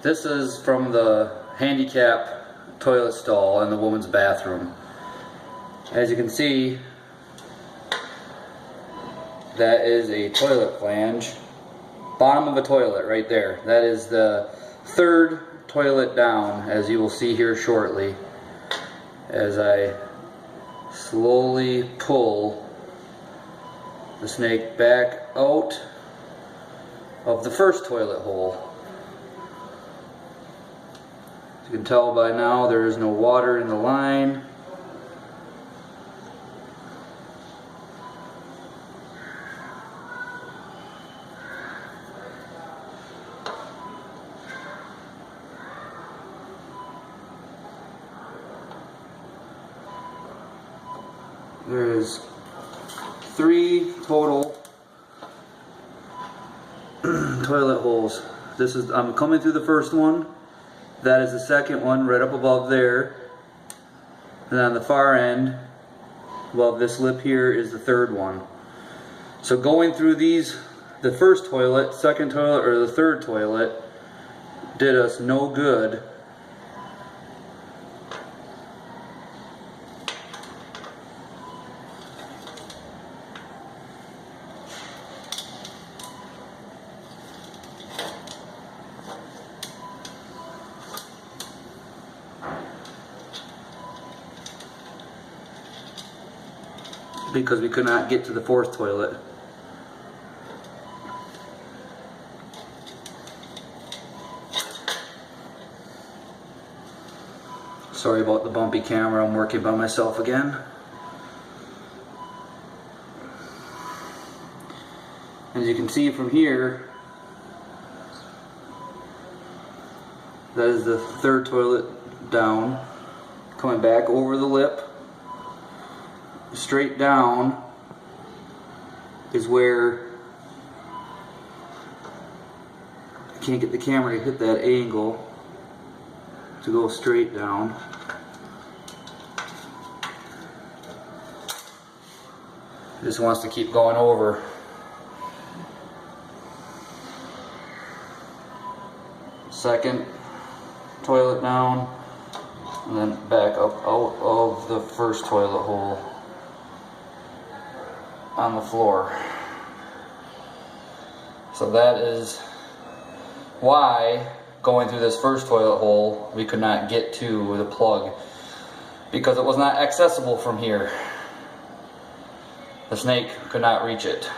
This is from the handicap toilet stall in the woman's bathroom. As you can see, that is a toilet flange. Bottom of a toilet right there. That is the third toilet down, as you will see here shortly, as I slowly pull the snake back out of the first toilet hole. As you can tell by now, there is no water in the line. There's 3 total toilet holes. I'm coming through the first one. That is the second one right up above there. And on the far end, above this lip here, is the third one. So going through these, the first toilet, second toilet, or the third toilet, did us no good. Because we could not get to the fourth toilet. Sorry about the bumpy camera, I'm working by myself again. As you can see from here, that is the third toilet down, coming back over the lip. Straight down is where I can't get the camera to hit that angle to go straight down. It just wants to keep going over. Second toilet down, and then back up out of the first toilet hole on the floor. So that is why going through this first toilet hole we could not get to the plug, because it was not accessible from here. The snake could not reach it.